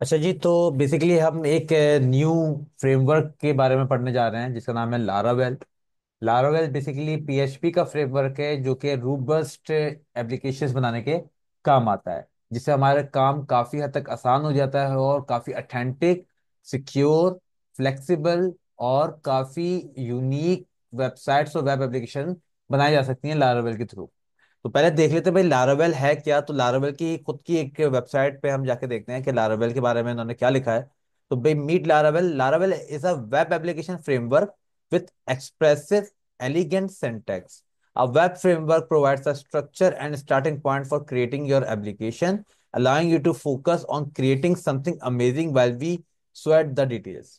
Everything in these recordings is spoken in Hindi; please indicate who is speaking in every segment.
Speaker 1: अच्छा जी, तो बेसिकली हम एक न्यू फ्रेमवर्क के बारे में पढ़ने जा रहे हैं जिसका नाम है लारावेल। लारावेल बेसिकली पीएचपी का फ्रेमवर्क है जो कि रोबस्ट एप्लीकेशंस बनाने के काम आता है, जिससे हमारा काम काफ़ी हद तक आसान हो जाता है और काफ़ी अथेंटिक, सिक्योर, फ्लेक्सिबल और काफ़ी यूनिक वेबसाइट्स और वेब एप्लीकेशन बनाई जा सकती हैं लारावेल के थ्रू। तो पहले देख लेते हैं भाई लारावेल है क्या। तो लारावेल की खुद की एक वेबसाइट पे हम जाके देखते हैं कि लारावेल के बारे में उन्होंने क्या लिखा है। तो भाई meet Laravel. Laravel is a web application framework with expressive elegant syntax. A web framework provides a structure and starting point for creating your application, allowing you to focus on creating something amazing while we sweat the details।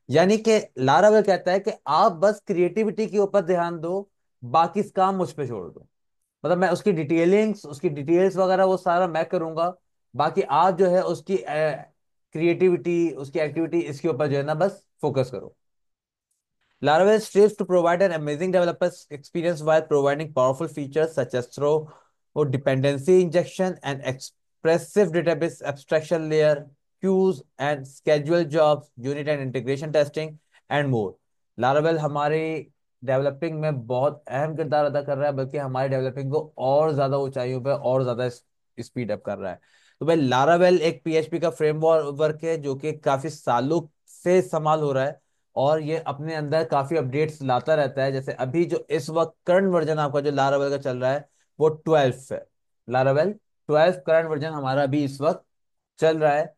Speaker 1: यानी कि लारावेल कहता है कि आप बस क्रिएटिविटी के ऊपर ध्यान दो, बाकी काम मुझ पे छोड़ दो। मतलब मैं उसकी डिटेलिंग्स, उसकी डिटेल्स वगैरह वो सारा मैं करूंगा। बाकी आप जो है उसकी क्रिएटिविटी, उसकी एक्टिविटी, इसके ऊपर जो है ना बस फोकस करो। Laravel strives to provide an amazing developer experience while providing powerful features such as throw or dependency injection and expressive database abstraction layer, queues and schedule jobs, unit and integration testing and more। Laravel हमारे डेवलपिंग में बहुत अहम किरदार अदा कर रहा है, बल्कि हमारे डेवलपिंग को और ज्यादा ऊंचाइयों पे और ज्यादा स्पीड अप कर रहा है। तो भाई लारावेल एक पीएचपी का फ्रेमवर्क है जो कि काफी सालों से इस्तेमाल हो रहा है और ये अपने अंदर काफी अपडेट्स लाता रहता है। जैसे अभी जो इस वक्त करंट वर्जन आपका जो लारावेल का चल रहा है वो 12 है। लारावेल 12 करंट वर्जन हमारा अभी इस वक्त चल रहा है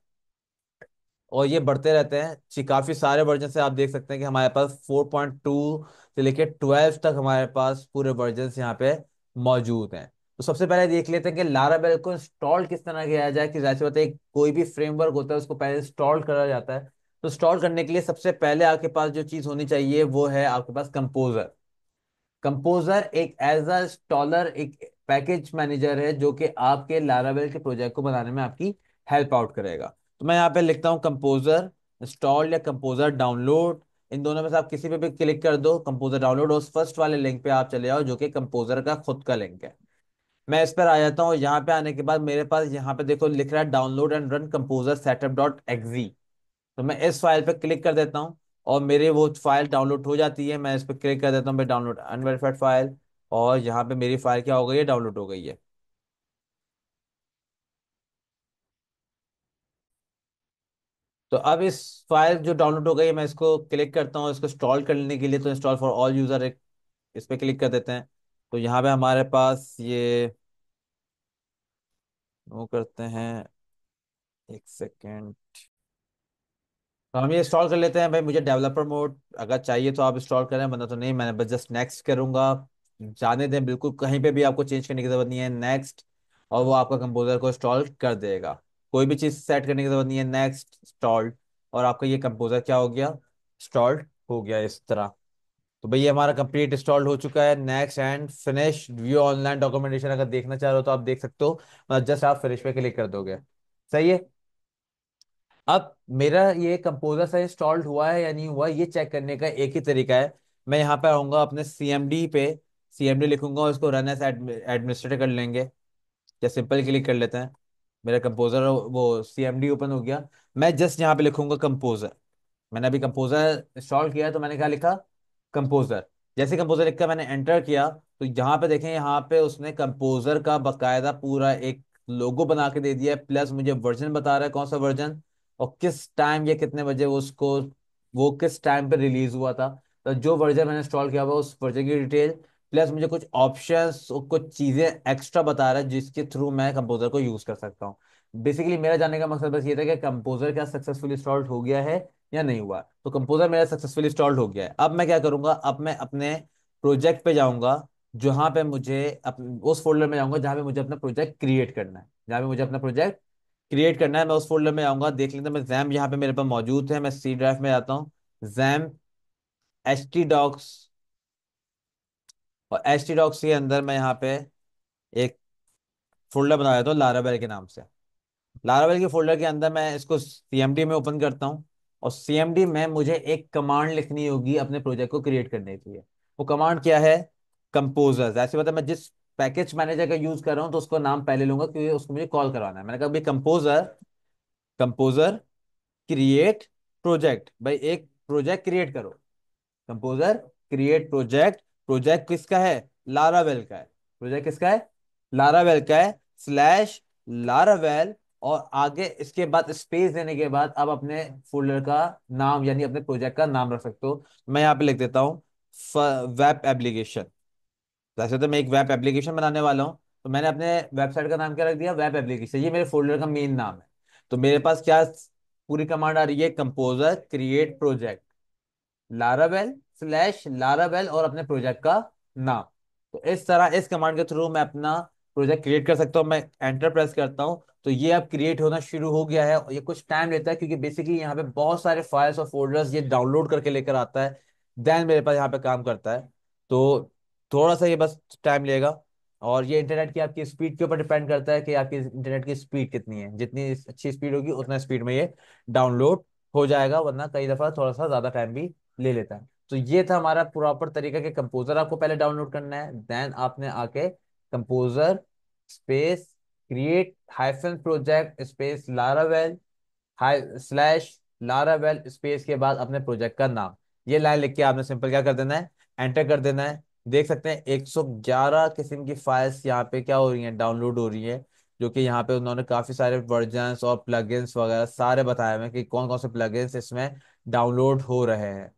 Speaker 1: और ये बढ़ते रहते हैं। काफी सारे वर्जन से आप देख सकते हैं कि हमारे पास 4.2 से लेकर 12 तक हमारे पास पूरे वर्जन यहाँ पे मौजूद हैं। तो सबसे पहले देख लेते हैं कि लारावेल को इंस्टॉल किस तरह किया जाए। कि जाहिर सी बात है, कोई भी फ्रेमवर्क होता है उसको पहले इंस्टॉल करा जाता है। तो इंस्टॉल करने के लिए सबसे पहले आपके पास जो चीज होनी चाहिए वो है आपके पास कंपोजर। कंपोजर एक एज अ इंस्टॉलर, एक पैकेज मैनेजर है जो कि आपके लारावेल के प्रोजेक्ट को बनाने में आपकी हेल्प आउट करेगा। तो मैं यहाँ पे लिखता हूँ कंपोजर इंस्टॉल या कंपोजर डाउनलोड। इन दोनों में से आप किसी पे भी क्लिक कर दो, कंपोजर डाउनलोड, और उस फर्स्ट वाले लिंक पे आप चले जाओ जो कि कंपोजर का खुद का लिंक है। मैं इस पर आ जाता हूँ। यहाँ पे आने के बाद मेरे पास यहाँ पे देखो लिख रहा है download and run composer setup dot exe. तो मैं इस फाइल पे क्लिक कर देता हूँ और मेरे वो फाइल डाउनलोड हो जाती है। मैं इस पर क्लिक कर देता हूँ भाई डाउनलोड अनवेरिफाइड फाइल, और यहाँ पे मेरी फाइल क्या हो गई है, डाउनलोड हो गई है। तो अब इस फाइल जो डाउनलोड हो गई है मैं इसको क्लिक करता हूँ इसको इंस्टॉल करने के लिए। तो इंस्टॉल फॉर ऑल यूजर एक इस पे क्लिक कर देते हैं। तो यहाँ पे हमारे पास ये वो करते हैं, एक सेकेंड। तो हम ये इंस्टॉल कर लेते हैं भाई। मुझे डेवलपर मोड अगर चाहिए तो आप इंस्टॉल करें, वरना तो नहीं। मैंने बस जस्ट नेक्स्ट करूंगा। जाने दें, बिल्कुल कहीं पे भी आपको चेंज करने की जरूरत नहीं है, नेक्स्ट। और वो आपका कंपोजर को इंस्टॉल कर देगा। कोई भी चीज़ सेट करने की जरूरत नहीं है, नेक्स्ट इंस्टॉल्ड। और आपका ये कंपोजर क्या हो गया, इंस्टॉल्ड हो गया इस तरह। तो भाई ये हमारा कंप्लीट इंस्टॉल्ड हो चुका है। Next and finish view online documentation अगर देखना चाह रहे हो तो आप देख सकते हो। मतलब जस्ट आप फिनिश पे क्लिक कर दोगे। सही है। अब मेरा ये कंपोजर से इंस्टॉल्ड हुआ है या नहीं हुआ, ये चेक करने का एक ही तरीका है। मैं यहाँ पे आऊंगा अपने सीएमडी पे, सीएमडी लिखूंगा और इसको रन एज एडमिनिस्ट्रेटर कर लेंगे, या सिंपल क्लिक कर लेते हैं। मेरा कंपोजर वो सीएमडी ओपन हो गया। मैं जस्ट यहाँ पे लिखूंगा कंपोजर। मैंने अभी कंपोजर इंस्टॉल किया है तो मैंने क्या लिखा, कंपोजर। जैसे कंपोजर लिखकर मैंने एंटर किया तो यहाँ पे देखें, यहाँ पे उसने कंपोजर का बकायदा पूरा एक लोगो बना के दे दिया है, प्लस मुझे वर्जन बता रहा है कौन सा वर्जन और किस टाइम या कितने बजे उसको, वो किस टाइम पे रिलीज हुआ था। तो जो वर्जन मैंने इंस्टॉल किया हुआ है, उस वर्जन की डिटेल, प्लस मुझे कुछ ऑप्शंस और कुछ चीजें एक्स्ट्रा बता रहा है जिसके थ्रू मैं कंपोजर को यूज कर सकता हूँ। बेसिकली मेरा जानने का मकसद बस ये था कि कंपोजर क्या सक्सेसफुली इंस्टॉल्ड हो गया है या नहीं हुआ। तो कंपोजर मेरा सक्सेसफुली इंस्टॉल्ड हो गया है। अब मैं क्या करूंगा, अब मैं अपने प्रोजेक्ट पे जाऊंगा, जहां पे मुझे उस फोल्डर में जाऊंगा जहां पे मुझे अपना प्रोजेक्ट क्रिएट करना है। जहां पे मुझे अपना प्रोजेक्ट क्रिएट करना है मैं उस फोल्डर में आऊंगा। देख लेते हैं, मैं जैम यहाँ पे मेरे पास मौजूद है। मैं सी ड्राइव में आता हूँ, जैम एच टी डॉक्स, और एच टी डॉक्स के अंदर मैं यहाँ पे एक फोल्डर बना देता हूँ लारावेल के नाम से। लारावेल के फोल्डर के अंदर मैं इसको सीएमडी में ओपन करता हूँ और सीएमडी में मुझे एक कमांड लिखनी होगी अपने प्रोजेक्ट को क्रिएट करने के लिए। वो कमांड क्या है, कंपोजर। ऐसे बता, मैं जिस पैकेज मैनेजर का यूज कर रहा हूँ तो उसका नाम पहले लूंगा क्योंकि उसको मुझे कॉल करवाना है। मैंने कहा भाई कंपोजर कंपोजर क्रिएट प्रोजेक्ट, भाई एक प्रोजेक्ट क्रिएट करो। Composer create project. प्रोजेक्ट किसका है? लारावेल का है। प्रोजेक्ट किसका है? लारावेल का है। स्लैश लारावेल, और आगे इसके बाद स्पेस देने के बाद आप अपने फोल्डर का नाम यानी अपने प्रोजेक्ट का नाम रख सकते हो। मैं यहाँ पे लिख देता हूँ वेब एप्लीकेशन। वैसे तो मैं एक वेब एप्लीकेशन बनाने वाला हूँ, तो मैंने अपने वेबसाइट का नाम क्या रख दिया? Web application. ये मेरे फोल्डर का मेन नाम है। तो मेरे पास क्या पूरी कमांड आ रही है? Composer create project Laravel slash Laravel और अपने प्रोजेक्ट का नाम। तो इस तरह इस कमांड के थ्रू मैं अपना प्रोजेक्ट क्रिएट कर सकता हूँ। मैं एंटर प्रेस करता हूँ तो ये अब क्रिएट होना शुरू हो गया है, और ये कुछ टाइम लेता है क्योंकि बेसिकली यहाँ पे बहुत सारे फाइल्स और फोल्डर्स ये डाउनलोड करके लेकर आता है, देन मेरे पास यहाँ पे काम करता है। तो थोड़ा सा ये बस टाइम लेगा। और ये इंटरनेट की आपकी स्पीड के ऊपर डिपेंड करता है कि आपकी इंटरनेट की स्पीड कितनी है। जितनी अच्छी स्पीड होगी उतना स्पीड में ये डाउनलोड हो जाएगा, वरना कई दफा थोड़ा सा ज्यादा टाइम भी ले लेता है। तो ये था हमारा प्रॉपर तरीका कि कंपोजर आपको पहले डाउनलोड करना है, देन आपने आके composer space create hyphen project space Laravel high slash Laravel space के बाद अपने प्रोजेक्ट का नाम। ये लाइन लिख के आपने सिंपल क्या कर देना है? एंटर कर देना है। देख सकते हैं 111 किस्म की फाइल्स यहाँ पे क्या हो रही हैं? डाउनलोड हो रही हैं। जो कि यहाँ पे उन्होंने काफी सारे वर्जन्स और प्लगइन्स वगैरह सारे बताए हुए हैं कि कौन कौन से प्लगइन्स इसमें डाउनलोड हो रहे हैं।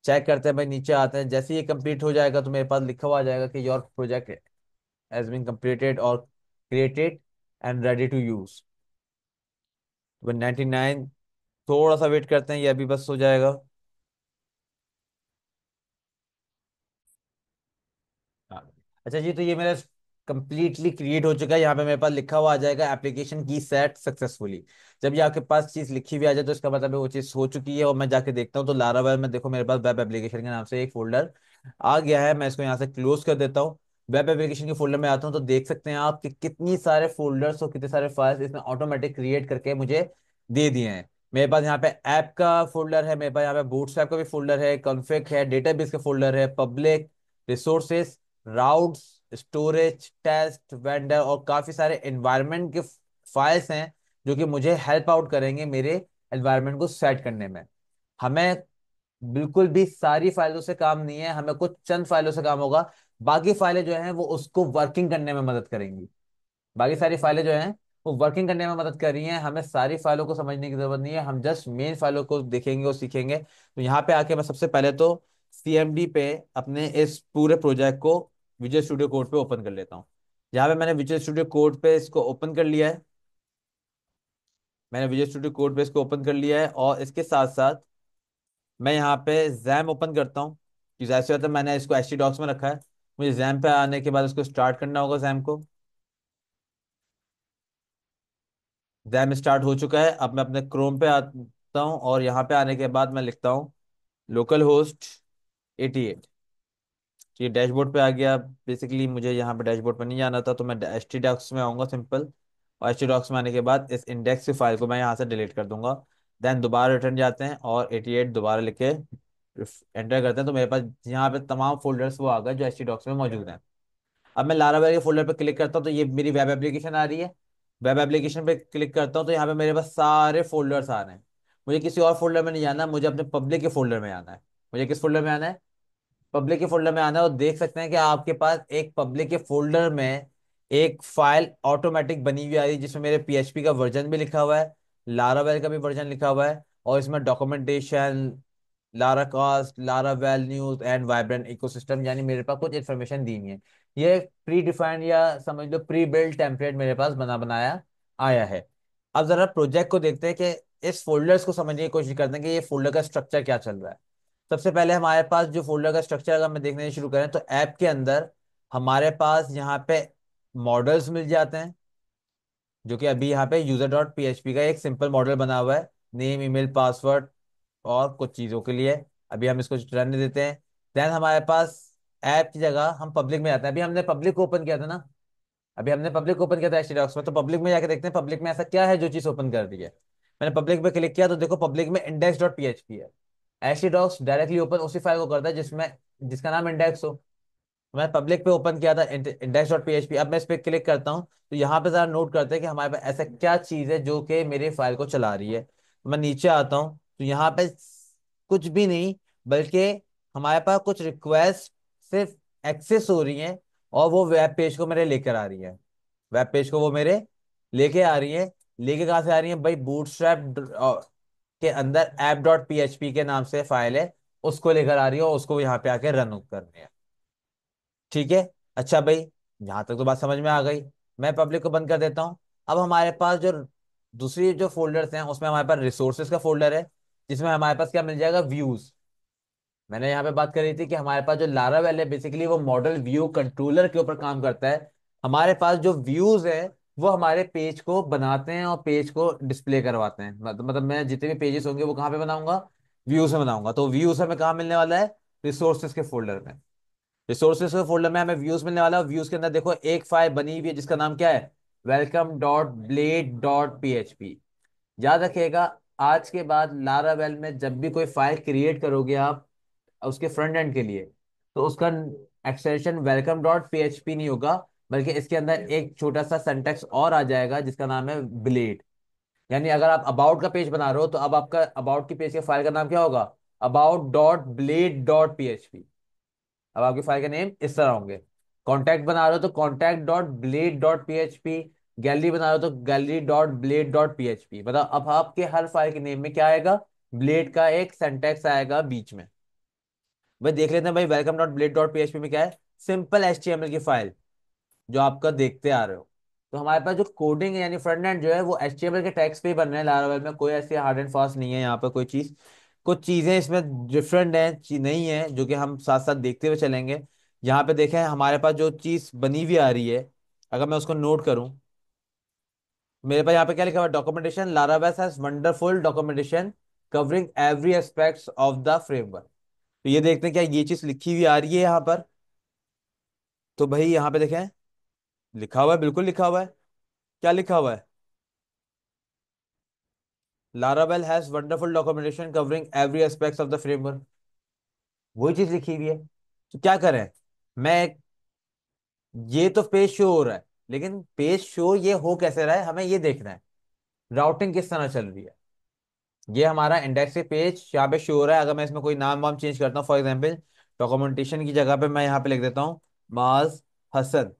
Speaker 1: चेक करते हैं भाई, नीचे आते हैं। जैसे ही ये कंप्लीट हो जाएगा तो मेरे पास लिखा हुआ आ जाएगा कि your project has been completed और created and ready to use. 99। थोड़ा सा वेट करते हैं, ये अभी बस हो जाएगा। हाँ। अच्छा जी, तो ये मेरा कंप्लीटली क्रिएट हो चुका है। यहाँ पे मेरे पास लिखा हुआ आ जाएगा एप्लीकेशन की सेट सक्सेसफुली। जब ये आपके पास चीज लिखी हुई आ जाए तो इसका मतलब है वो चीज हो चुकी है। और मैं जाके देखता हूँ तो लारावेल में देखो मेरे पास वेब एप्लीकेशन के नाम से एक फोल्डर आ गया है। मैं इसको यहाँ से क्लोज कर देता हूँ। वेब एप्लीकेशन के फोल्डर में आता हूँ तो देख सकते हैं आप कि कितनी सारे फोल्डर्स और कितने सारे फाइल्स इसने ऑटोमेटिक क्रिएट करके मुझे दे दिए हैं। मेरे पास यहाँ पे ऐप का फोल्डर है, मेरे पास यहाँ पे बूटस्ट्रैप का भी फोल्डर है, कॉन्फ़िग है, डेटाबेस का फोल्डर है, public resources, routes, storage, test, vendor और काफी सारे एनवायरनमेंट के फाइल्स हैं जो कि मुझे हेल्प आउट करेंगे मेरे एनवायरनमेंट को सेट करने में। हमें बिल्कुल भी सारी फाइलों से काम नहीं है, हमें कुछ चंद फाइलों से काम होगा। बाकी फाइलें जो हैं वो उसको वर्किंग करने में मदद करेंगी। बाकी सारी फाइलें जो हैं वो वर्किंग करने में मदद कर रही हैं। हमें सारी फाइलों को समझने की जरूरत नहीं है, हम जस्ट मेन फाइलों को देखेंगे और सीखेंगे। तो यहाँ पे आके मैं सबसे पहले तो सीएमडी पे अपने इस पूरे प्रोजेक्ट को विजुअल स्टूडियो कोड पे ओपन कर लेता हूँ। यहाँ पे मैंने विजुअल स्टूडियो कोड पे इसको ओपन कर लिया है। मैंने विजुअल स्टूडियो कोड पे इसको ओपन कर लिया है, और इसके साथ साथ मैं यहाँ पे जैम ओपन करता हूँ। कि जैसे होता है मैंने इसको एच टी डॉक्स में रखा है, मुझे जैम पे आने के बाद इसको स्टार्ट करना होगा जैम को। जैम स्टार्ट हो चुका है। अब मैं अपने क्रोम पे आता हूँ और यहाँ पे आने के बाद मैं लिखता हूँ लोकल होस्ट 88। ये डैशबोर्ड पे आ गया। बेसिकली मुझे यहाँ पे डैशबोर्ड पे नहीं जाना था, तो मैं एच टी डॉक्स में आऊँगा सिंपल। और एच टी डॉक्स में आने के बाद इस इंडेक्स की फाइल को मैं यहाँ से डिलीट कर दूंगा। देन दोबारा रिटर्न जाते हैं और 88 दोबारा लिख के एंटर करते हैं, तो मेरे पास यहाँ पे तमाम फोल्डर्स वो आ गए जो एच टी डॉक्स में मौजूद हैं। अब मैं लारावेल के फोल्डर पे क्लिक करता हूँ तो ये मेरी वेब एप्लीकेशन आ रही है। वेब एप्लीकेशन पे क्लिक करता हूँ तो यहाँ पे मेरे पास सारे फोल्डर्स आ रहे हैं। मुझे किसी और फोल्डर में नहीं जाना, मुझे अपने पब्लिक के फोल्डर में आना है। मुझे किस फोल्डर में आना है? पब्लिक के फोल्डर में आना है। और देख सकते हैं कि आपके पास एक पब्लिक के फोल्डर में एक फाइल ऑटोमेटिक बनी हुई आ रही है जिसमें मेरे पीएचपी का वर्जन भी लिखा हुआ है, लारावेल का भी वर्जन लिखा हुआ है, और इसमें documentation, Laracasts, Laravel news and vibrant ecosystem, यानी मेरे पास कुछ इन्फॉर्मेशन दी हुई है। ये प्री डिफाइंड या समझ लो प्री बिल्ड टेम्पलेट मेरे पास बना बनाया आया है। अब जरा प्रोजेक्ट को देखते हैं कि इस फोल्डर्स को समझने की कोशिश करते हैं कि ये फोल्डर का स्ट्रक्चर क्या चल रहा है। सबसे पहले हमारे पास जो फोल्डर का स्ट्रक्चर अगर हम देखने शुरू करें तो ऐप के अंदर हमारे पास यहाँ पे मॉडल्स मिल जाते हैं, जो कि अभी यहाँ पे यूजर डॉट पीएचपी का एक सिंपल मॉडल बना हुआ है, नेम ईमेल पासवर्ड और कुछ चीज़ों के लिए। अभी हम इसको रहने देते हैं। देन हमारे पास ऐप की जगह हम पब्लिक में जाते हैं। अभी हमने पब्लिक को ओपन किया था ना, अभी हमने पब्लिक ओपन किया था एचटीडॉक्स में, तो पब्लिक में जाके देखते हैं पब्लिक में ऐसा क्या है जो चीज़ ओपन कर रही है। मैंने पब्लिक पे क्लिक किया तो देखो पब्लिक में इंडेक्स डॉट पीएचपी है। एचटीडॉक्स डायरेक्टली ओपन उसी फाइल को करता है जिसमें जिसका नाम इंडेक्स हो। मैं पब्लिक पे ओपन किया था इंडेक्स डॉट पीएचपी। अब मैं इस पे क्लिक करता हूँ तो यहाँ पे जरा नोट करते हैं कि हमारे पास ऐसा क्या चीज़ है जो कि मेरी फाइल को चला रही है। तो मैं नीचे आता हूँ तो यहाँ पे कुछ भी नहीं, बल्कि हमारे पास कुछ रिक्वेस्ट सिर्फ एक्सेस हो रही हैं, और वो वेब पेज को मेरे लेकर आ रही है। वेब पेज को वो मेरे लेके आ रही है। लेके कहाँ से आ रही है भाई? बूटस्ट्रैप के अंदर ऐप डॉट पीएचपी के नाम से फाइल है, उसको लेकर आ रही है और उसको यहाँ पे आके रन करनी है। ठीक है। अच्छा भाई, यहाँ तक तो बात समझ में आ गई। मैं पब्लिक को बंद कर देता हूँ। अब हमारे पास जो दूसरी जो फोल्डर्स हैं उसमें हमारे पास रिसोर्सेज का फोल्डर है, जिसमें हमारे पास क्या मिल जाएगा? व्यूज। मैंने यहाँ पे बात करी थी कि हमारे पास जो लारावेल है बेसिकली वो मॉडल व्यू कंट्रोलर के ऊपर काम करता है। हमारे पास जो व्यूज है वो हमारे पेज को बनाते हैं और पेज को डिस्प्ले करवाते हैं। मतलब मैं जितने भी पेजेस होंगे वो कहाँ पे बनाऊंगा? व्यूज में बनाऊंगा। तो व्यूज हमें कहाँ मिलने वाला है? रिसोर्सेज के फोल्डर में। रिसोर्सेज के फोल्डर में हमें व्यूज मिलने वाला है। व्यूज के अंदर देखो एक फाइल बनी हुई है जिसका नाम क्या है? Welcome dot blade dot PHP. याद रखिएगा, आज के बाद लारावेल में जब भी कोई फाइल क्रिएट करोगे आप उसके फ्रंट एंड के लिए, तो उसका एक्सटेंशन वेलकम डॉट पीएचपी नहीं होगा, बल्कि इसके अंदर एक छोटा सा सिंटैक्स और आ जाएगा जिसका नाम है ब्लेड। यानी अगर आप अबाउट का पेज बना रहे हो तो अब आपका अबाउट की पेज के फाइल का नाम क्या होगा? About dot blade dot PHP. अब आपकी फाइल के नेम इस तरह होंगे। कॉन्टैक्ट बना रहे हो तो contact dot blade dot PHP. Gallery बना रहे हो तो gallery dot blade dot PHP. मतलब अब आपके हर फाइल के नेम में क्या आएगा? ब्लेड का एक सेंटेक्स आएगा बीच में। भाई देख लेते हैं भाई, welcome dot blade dot PHP में क्या है? सिंपल एचटीएमएल की फाइल जो आपका देखते आ रहे हो। तो हमारे पास जो कोडिंग है यानी फ्रंट एंड जो है वो एचटीएमएल के टैग्स पे ही बन रहे हैं लारावेल में। कोई ऐसी हार्ड एंड फास्ट नहीं है यहाँ पर कोई चीज। कुछ चीजें इसमें डिफरेंट हैं, नहीं है, जो कि हम साथ साथ देखते हुए चलेंगे। यहाँ पे देखें हमारे पास जो चीज बनी हुई आ रही है, अगर मैं उसको नोट करूं, मेरे पास यहाँ पे क्या लिखा हुआ है? Documentation, Laravel has wonderful documentation covering every aspects of the framework. तो ये देखते हैं क्या ये चीज लिखी हुई आ रही है यहाँ पर? तो भाई यहाँ पे देखें, लिखा हुआ है, बिल्कुल लिखा हुआ है। क्या लिखा हुआ है? Laravel has wonderful documentation covering every aspects of the framework। वही चीज लिखी हुई है। तो क्या करें? मैं ये तो पेज शो हो रहा है, लेकिन पेज शो ये हो कैसे रहा है हमें ये देखना है। राउटिंग किस तरह चल रही है? ये हमारा इंडेक्स से पेज यहाँ पे शो हो रहा है। अगर मैं इसमें कोई नाम वाम चेंज करता हूँ, फॉर एग्जाम्पल डॉक्यूमेंटेशन की जगह पे मैं यहाँ पे लिख देता हूँ माज हसन।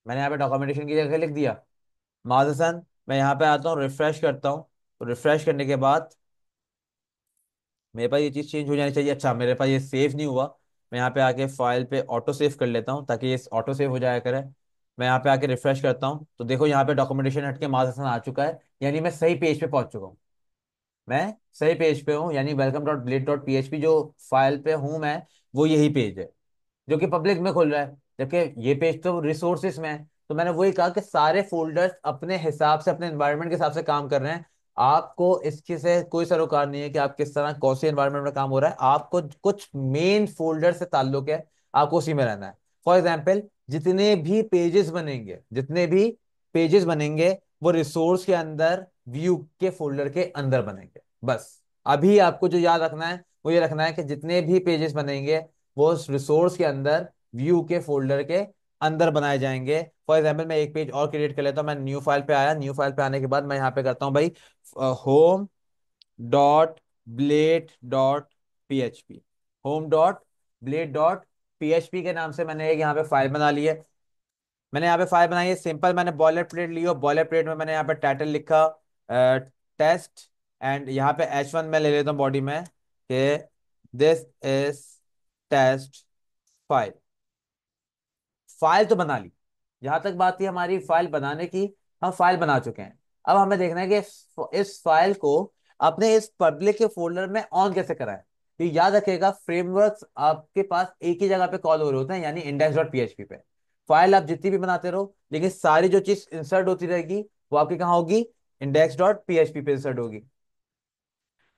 Speaker 1: मैंने यहाँ पे डॉक्यूमेंटेशन की जगह लिख दिया माज हसन। मैं यहाँ पे आता हूँ, रिफ्रेश करता हूँ। तो रिफ्रेश करने के बाद मेरे पास ये चीज़ चेंज हो जानी चाहिए। अच्छा, मेरे पास ये सेव नहीं हुआ। मैं यहाँ पे आके फाइल पे ऑटो सेव कर लेता हूँ ताकि ये ऑटो सेव हो जाया करे। मैं यहाँ पे आके रिफ्रेश करता हूँ तो देखो यहाँ पे डॉक्यूमेंटेशन हटके मार्क्स हसन आ चुका है, यानी मैं सही पेज पे पहुंच चुका हूँ। मैं सही पेज पे हूँ, यानी welcome dot blade dot PHP जो फाइल पे हूँ मैं, वो यही पेज है जो कि पब्लिक में खुल रहा है, जबकि ये पेज तो रिसोर्सेज में है। तो मैंने वही कहा कि सारे फोल्डर्स अपने हिसाब से अपने एनवायरनमेंट के हिसाब से काम कर रहे हैं। आपको इसके से कोई सरोकार नहीं है कि आप किस तरह कौन सी एनवायरनमेंट में काम हो रहा है। आपको कुछ मेन फोल्डर से ताल्लुक है, आपको उसी में रहना है। फॉर एग्जाम्पल, जितने भी पेजेस बनेंगे वो रिसोर्स के अंदर व्यू के फोल्डर के अंदर बनेंगे। बस अभी आपको जो याद रखना है वो ये रखना है कि जितने भी पेजेस बनेंगे वो उस रिसोर्स के अंदर व्यू के फोल्डर के अंदर बनाए जाएंगे। फॉर एग्जाम्पल मैं एक पेज और क्रिएट कर लेता हूँ। मैं न्यू फाइल पे आया, न्यू फाइल पे आने के बाद मैं यहाँ पे करता हूँ भाई home dot blade dot PHP. Home dot blade dot PHP के नाम से मैंने एक यहाँ पे फाइल बना ली है। मैंने यहाँ पे फाइल बनाई है सिंपल। मैंने बॉयलर प्लेट ली और बॉयलर प्लेट में मैंने यहाँ पे टाइटल लिखा टेस्ट। एंड यहाँ पे H1 में ले लेता हूँ बॉडी में कि this is test file. File तो बना ली। जहां तक बात थी हमारी फाइल बनाने की, हम फाइल बना चुके हैं। अब हमें देखना है कि इस फाइल को अपने इस पब्लिक के फोल्डर में ऑन कैसे कराएं। तो याद रखिएगा, फ्रेमवर्क्स आपके पास एक ही जगह पे कॉल हो रहे होते हैं, यानी इंडेक्स डॉट पीएचपी पे। फाइल आप जितनी भी बनाते रहो, लेकिन सारी जो चीज इंसर्ट होती रहेगी वो आपकी कहाँ होगी? इंडेक्स डॉट पीएचपी पे इंसर्ट होगी।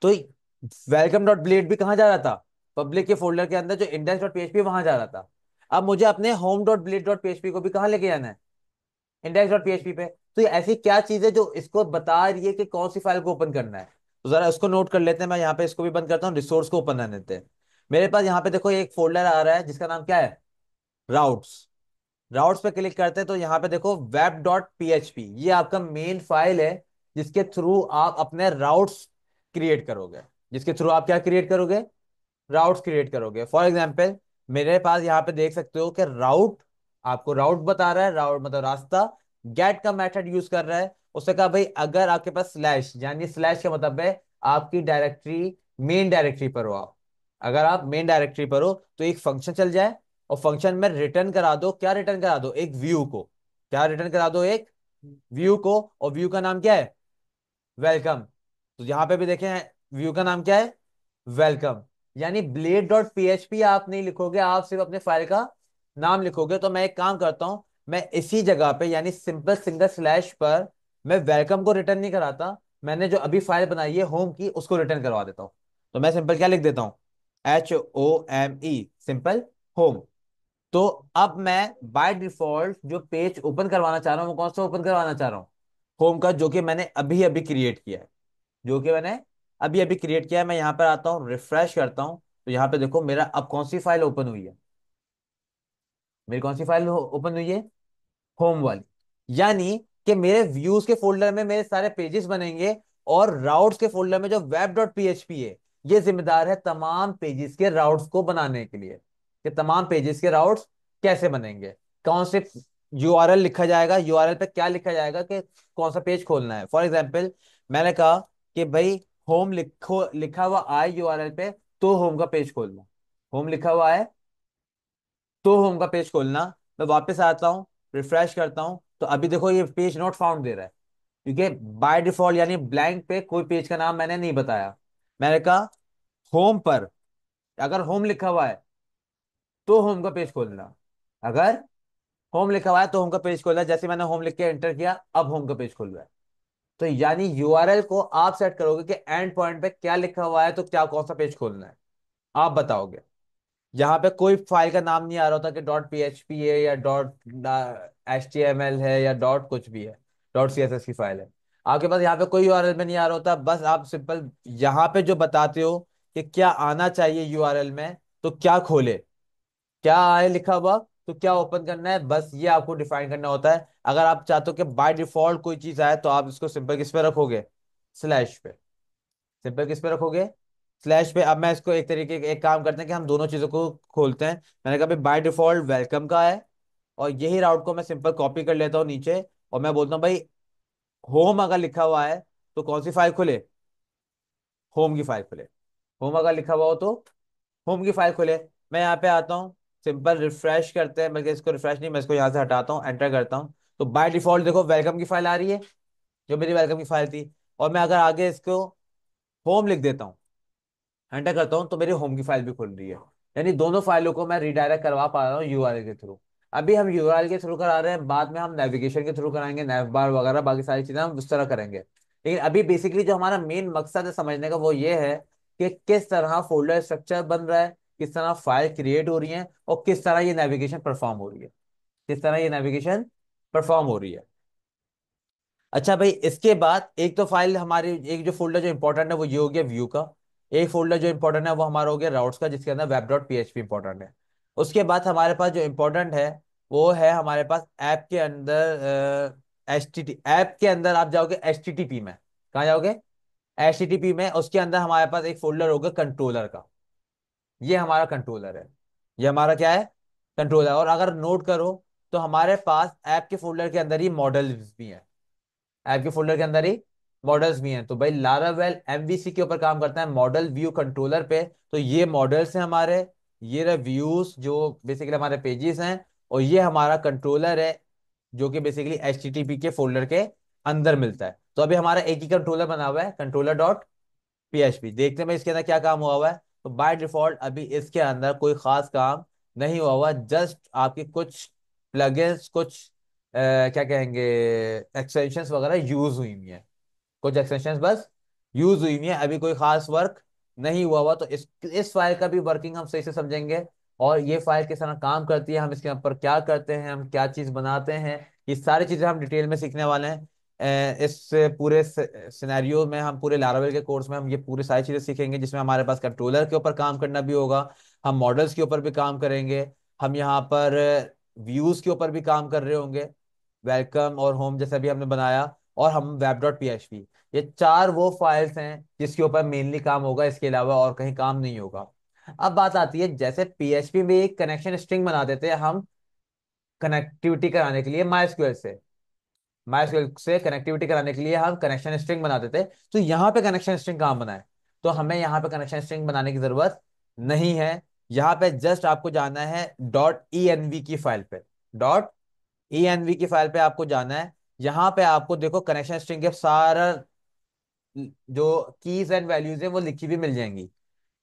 Speaker 1: तो वेलकम डॉट ब्लेड भी कहाँ जा रहा था? पब्लिक के फोल्डर के अंदर जो इंडेक्स डॉट पीएचपी वहां जा रहा था। अब मुझे अपने home dot blade dot PHP को भी कहाँ लेके जाना है? इंडेक्स डॉट पीएचपी पे। तो ये ऐसी क्या चीज है जो इसको बता रही है कि कौन सी फाइल को ओपन करना है? तो जरा इसको नोट कर लेते हैं। मैं यहाँ पे इसको भी बंद करता हूँ, रिसोर्स को ओपन रहने देते हैं। मेरे पास यहाँ पे देखो एक फोल्डर आ रहा है जिसका नाम क्या है? राउट्स। राउट्स पे क्लिक करते हैं तो यहाँ पे देखो वेब डॉट पीएचपी, ये आपका मेन फाइल है जिसके थ्रू आप अपने राउट्स क्रिएट करोगे। जिसके थ्रू आप क्या क्रिएट करोगे? राउट्स क्रिएट करोगे। फॉर एग्जाम्पल मेरे पास यहाँ पे देख सकते हो कि राउट, आपको राउट बता रहा है, राउट मतलब रास्ता। गेट का मेथड यूज कर रहा है। उसने कहा भाई अगर आपके पास स्लैश, यानी स्लैश का मतलब है आपकी डायरेक्टरी मेन डायरेक्टरी पर हो आप, अगर आप मेन डायरेक्टरी पर हो तो एक फंक्शन चल जाए और फंक्शन में रिटर्न करा दो, क्या रिटर्न करा दो? एक व्यू को। क्या रिटर्न करा दो? एक व्यू को। और व्यू का नाम क्या है? वेलकम। तो यहां पे भी देखें, व्यू का नाम क्या है? वेलकम। यानी ब्लेड डॉट पीएचपी आप नहीं लिखोगे, आप सिर्फ अपने फाइल का नाम लिखोगे। तो मैं एक काम करता हूं, मैं इसी जगह पे यानी सिंपल सिंगल स्लैश पर मैं वेलकम को रिटर्न नहीं कराता, मैंने जो अभी फाइल बनाई है होम की उसको रिटर्न करवा देता हूं। तो मैं सिंपल क्या लिख देता हूं? HOME, simple home. तो अब मैं बाय डिफॉल्ट जो पेज ओपन करवाना चाह रहा हूँ वो कौन सा ओपन करवाना चाह रहा हूँ? होम का, जो कि मैंने अभी अभी क्रिएट किया है। जो कि मैंने अभी अभी क्रिएट किया है। मैं यहाँ पर आता हूँ, रिफ्रेश करता हूँ, तो यहाँ पे देखो मेरा अब कौन सी फाइल ओपन हुई है? मेरी कौन सी फाइल ओपन हुई है? होम वाली। यानी कि मेरे व्यूज के फोल्डर में मेरे सारे पेजेस बनेंगे और राउट्स के फोल्डर में जो वेब डॉट पीएचपी है ये जिम्मेदार है तमाम पेजेस के राउट्स को बनाने के लिए, कि तमाम पेजेस के राउट्स कैसे बनेंगे, कौन से यूआरएल लिखा जाएगा, यूआरएल पे क्या लिखा जाएगा कि कौन सा पेज खोलना है। फॉर एग्जाम्पल मैंने कहा कि भाई होम लिखो, लिखा हुआ आए यूआरएल पे तो होम का पेज खोलना। होम लिखा हुआ है तो होम का पेज खोलना। मैं वापस आता हूँ, रिफ्रेश करता हूँ, तो अभी देखो ये पेज नॉट फाउंड दे रहा है, क्योंकि बाय डिफॉल्ट यानी ब्लैंक पे कोई पेज का नाम मैंने नहीं बताया। मैंने कहा होम पर अगर होम लिखा हुआ है तो होम का पेज खोलना। अगर होम लिखा हुआ है तो होम का पेज खोलना। जैसे मैंने होम लिख के एंटर किया अब होम का पेज खुल रहा है। तो यानी यूआरएल को आप सेट करोगे कि एंड पॉइंट पे क्या लिखा हुआ है तो क्या कौन सा पेज खोलना है आप बताओगे। यहाँ पे कोई फाइल का नाम नहीं आ रहा होता कि डॉट पीएचपी है या डॉट HTML है या डॉट कुछ भी है, डॉट CSS की फाइल है। आपके पास यहाँ पे कोई यूआरएल में नहीं आ रहा होता, बस आप सिंपल यहाँ पे जो बताते हो कि क्या आना चाहिए यूआरएल में, तो क्या खोले, क्या आए लिखा हुआ, तो क्या ओपन करना है, बस ये आपको डिफाइन करना होता है। अगर आप चाहते हो कि बाय डिफॉल्ट कोई चीज आए तो आप इसको सिंपल किस पे रखोगे? स्लैश पे। सिंपल किस पे रखोगे? स्लैश पे। अब मैं इसको एक तरीके एक काम करते हैं कि हम दोनों चीजों को खोलते हैं। मैंने कहा भाई बाय डिफॉल्ट वेलकम का है, और यही राउट को मैं सिंपल कॉपी कर लेता हूँ नीचे, और मैं बोलता हूँ भाई होम अगर लिखा हुआ है तो कौन सी फाइल खुले? होम की फाइल खुले। होम अगर लिखा हुआ हो तो होम की फाइल खुले। मैं यहाँ पे आता हूँ, सिंपल रिफ्रेश करते हैं, बल्कि इसको रिफ्रेश नहीं, मैं इसको यहाँ से हटाता हूँ, एंटर करता हूँ, तो बाय डिफॉल्ट देखो वेलकम की फाइल आ रही है, जो मेरी वेलकम की फाइल थी। और मैं अगर आगे इसको होम लिख देता हूँ, एंटर करता हूँ, तो मेरी होम की फाइल भी खुल रही है। यानी दोनों फाइलों को मैं रिडायरेक्ट करवा पा रहा हूँ यूआरएल के थ्रू। अभी हम यूआरएल के थ्रू करा रहे हैं, बाद में हम नेविगेशन के थ्रू कराएंगे, नेव बार वगैरह बाकी सारी चीजें हम उस तरह करेंगे। लेकिन अभी बेसिकली जो हमारा मेन मकसद है समझने का वो ये है कि किस तरह फोल्डर स्ट्रक्चर बन रहा है, किस तरह फाइल क्रिएट हो रही है, और किस तरह ये नेविगेशन परफॉर्म हो रही है, किस तरह ये नेविगेशन परफॉर्म हो रही है। अच्छा भाई, इसके बाद एक तो फाइल हमारी, एक जो फोल्डर जो इंपॉर्टेंट है वो ये हो गया व्यू का। एक फोल्डर जो इंपॉर्टेंट है वो हमारा हो गया राउट्स का, जिसके अंदर वेब डॉट पीएचपी इंपॉर्टेंट है। उसके बाद हमारे पास जो इंपॉर्टेंट है वो है हमारे पास ऐप के अंदर HTTP। ऐप के अंदर आप जाओगे HTTP में, कहाँ जाओगे? HTTP में, उसके अंदर हमारे पास एक फोल्डर होगा कंट्रोलर का। ये हमारा कंट्रोलर है। ये हमारा क्या है? कंट्रोलर। और अगर नोट करो तो हमारे पास ऐप के फोल्डर के अंदर ही मॉडल्स भी हैं। ऐप के फोल्डर के अंदर ही मॉडल्स भी हैं। तो भाई लारावेल MVC के ऊपर काम करता है, मॉडल व्यू कंट्रोलर पे। तो ये मॉडल्स हैं हमारे, ये रहे व्यूज जो बेसिकली हमारे पेजेस हैं, और ये हमारा कंट्रोलर है जो कि बेसिकली HTTP के फोल्डर के अंदर मिलता है। तो अभी हमारा एक ही कंट्रोलर बना हुआ है, कंट्रोलर डॉट PHP। देखते हैं इसके अंदर क्या काम हुआ हुआ है। तो बाय डिफॉल्ट अभी इसके अंदर कोई खास काम नहीं हुआ हुआ, जस्ट आपके कुछ प्लगइन्स, कुछ क्या कहेंगे, एक्सटेंशंस वगैरह यूज हुई हुई हैं। कुछ एक्सटेंशंस बस यूज हुई हुई हैं, अभी कोई खास वर्क नहीं हुआ हुआ। तो इस फाइल का भी वर्किंग हम सही से समझेंगे, और ये फाइल किस तरह काम करती है, हम इसके ऊपर क्या करते हैं, हम क्या चीज बनाते हैं, ये सारी चीजें हम डिटेल में सीखने वाले हैं। इस पूरे सिनेरियो में, हम पूरे लारावेल के कोर्स में हम ये पूरी सारी चीजें सीखेंगे, जिसमें हमारे पास कंट्रोलर के ऊपर काम करना भी होगा, हम मॉडल्स के ऊपर भी काम करेंगे, हम यहाँ पर व्यूज के ऊपर भी काम कर रहे होंगे, वेलकम और होम जैसा भी हमने बनाया, और हम वेब डॉट पीएचपी, ये चार वो फाइल्स हैं जिसके ऊपर मेनली काम होगा, इसके अलावा और कहीं काम नहीं होगा। अब बात आती है, जैसे पीएचपी में एक कनेक्शन स्ट्रिंग बना देते हैं हम कनेक्टिविटी कराने के लिए माइस्क्यूएल से, माइस्क्यूएल से कनेक्टिविटी कराने के लिए हम कनेक्शन स्ट्रिंग बना देते हैं, तो यहाँ पे कनेक्शन स्ट्रिंग कहाँ बनाए? तो हमें यहाँ पे कनेक्शन स्ट्रिंग बनाने की जरूरत नहीं है। यहाँ पे जस्ट आपको जाना है डॉट ई एन वी की फाइल पे, डॉट ई एन वी की फाइल पे आपको जाना है। यहाँ पे आपको देखो कनेक्शन स्ट्रिंग के सारा जो कीज एंड वैल्यूज है वो लिखी भी मिल जाएंगी।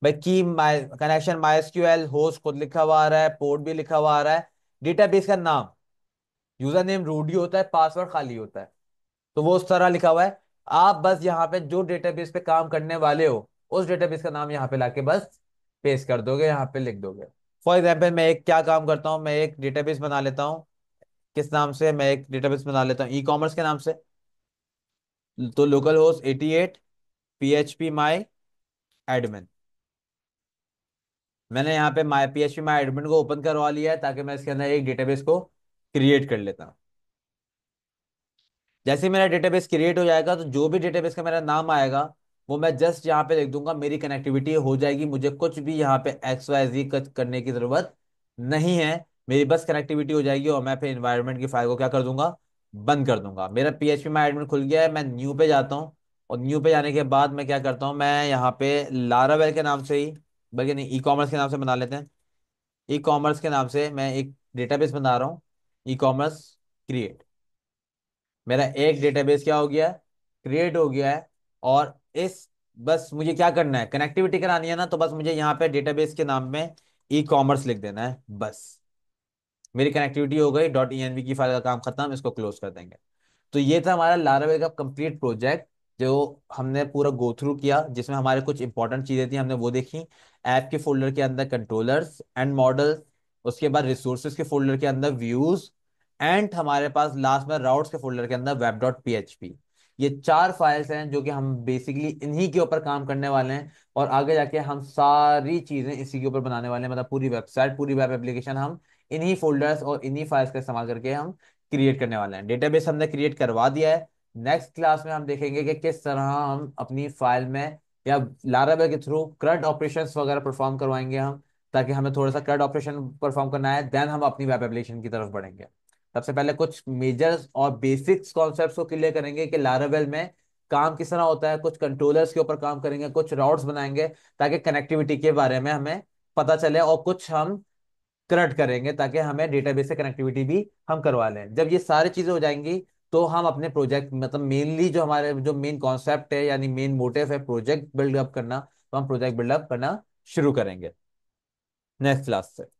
Speaker 1: भाई की माई कनेक्शन माइस्क्यूएल होस्ट खुद लिखा हुआ आ रहा है, पोर्ट भी लिखा हुआ आ रहा है, डेटाबेस का नाम, यूजर नेम रूडी होता है, पासवर्ड खाली होता है, तो वो उस तरह लिखा हुआ है। आप बस यहाँ पे जो डेटाबेस पे काम करने वाले हो उस डेटाबेस का नाम यहाँ पे लाके बस पेस्ट कर दोगे, यहाँ पे लिख दोगे। फॉर एग्जाम्पल मैं एक क्या काम करता हूँ, मैं एक डेटाबेस बना लेता हूँ। किस नाम से? मैं एक डेटाबेस बना लेता हूँ ई कॉमर्स के नाम से। तो लोकल होस्ट 88 PHP माई एडमिन, मैंने यहाँ पे माई PHP माई एडमिन को ओपन करवा लिया है ताकि मैं इसके अंदर एक डेटाबेस को क्रिएट कर लेता हूँ। जैसे ही मेरा डेटाबेस क्रिएट हो जाएगा तो जो भी डेटाबेस का मेरा नाम आएगा वो मैं जस्ट यहाँ पे लिख दूंगा, मेरी कनेक्टिविटी हो जाएगी, मुझे कुछ भी यहाँ पे एक्स वाई जी करने की जरूरत नहीं है। मेरी बस कनेक्टिविटी हो जाएगी और मैं फिर इन्वायरमेंट की फाइल को क्या कर दूंगा, बंद कर दूंगा। मेरा PHP माई एडमिन खुल गया है, मैं न्यू पे जाता हूँ, और न्यू पे जाने के बाद मैं क्या करता हूँ, मैं यहाँ पे लारावेल के नाम से ही, बल्कि नहीं ई कॉमर्स के नाम से बना लेते हैं। ई कॉमर्स के नाम से मैं एक डेटाबेस बना रहा हूँ, ई कॉमर्स क्रिएट। मेरा एक डेटाबेस क्या हो गया, क्रिएट हो गया है। और इस बस मुझे क्या करना है, कनेक्टिविटी करानी है ना, तो बस मुझे यहाँ पे डेटाबेस के नाम में ई कॉमर्स लिख देना है बस। मेरी कनेक्टिविटी हो गई, डॉट ई की फाइल का काम खत्म, इसको क्लोज कर देंगे। तो ये था हमारा लारावेल का कंप्लीट प्रोजेक्ट, जो हमने पूरा गो थ्रू किया, जिसमें हमारे कुछ इंपॉर्टेंट चीजें थी हमने वो देखी। ऐप के फोल्डर के अंदर कंट्रोलर्स एंड मॉडल्स, उसके बाद रिसोर्सेज के फोल्डर के अंदर व्यूज, एंड हमारे पास लास्ट में राउट्स के फोल्डर के अंदर वेब डॉट पीएचपी। ये चार फाइल्स हैं जो कि हम बेसिकली इन्हीं के ऊपर काम करने वाले हैं, और आगे जाके हम सारी चीजें इसी के ऊपर बनाने वाले हैं, मतलब पूरी वेबसाइट, पूरी वेब एप्लीकेशन हम इन्हीं फोल्डर्स और इन्हीं फाइल्स का इस्तेमाल करके हम क्रिएट करने वाले हैं। डेटाबेस हमने क्रिएट करवा दिया है। नेक्स्ट क्लास में हम देखेंगे कि किस तरह हम अपनी फाइल में या लारावेल के थ्रू CRUD ऑपरेशंस वगैरह परफॉर्म करवाएंगे हम, ताकि हमें थोड़ा सा CRUD ऑपरेशन परफॉर्म करना है, देन हम अपनी वेब एप्लीकेशन की तरफ बढ़ेंगे। सबसे पहले कुछ मेजर्स और बेसिक्स कॉन्सेप्ट्स को क्लियर करेंगे कि लारावेल में काम किस तरह होता है, कुछ कंट्रोलर्स के ऊपर काम करेंगे, कुछ राउट्स बनाएंगे ताकि कनेक्टिविटी के बारे में हमें पता चले, और कुछ हम कनेक्ट करेंगे ताकि हमें डेटाबेस से कनेक्टिविटी भी हम करवा लें। जब ये सारी चीजें हो जाएंगी तो हम अपने प्रोजेक्ट, मतलब मेनली जो हमारे जो मेन कॉन्सेप्ट है यानी मेन मोटिव है प्रोजेक्ट बिल्डअप करना, तो हम प्रोजेक्ट बिल्डअप करना शुरू करेंगे नेक्स्ट क्लास से।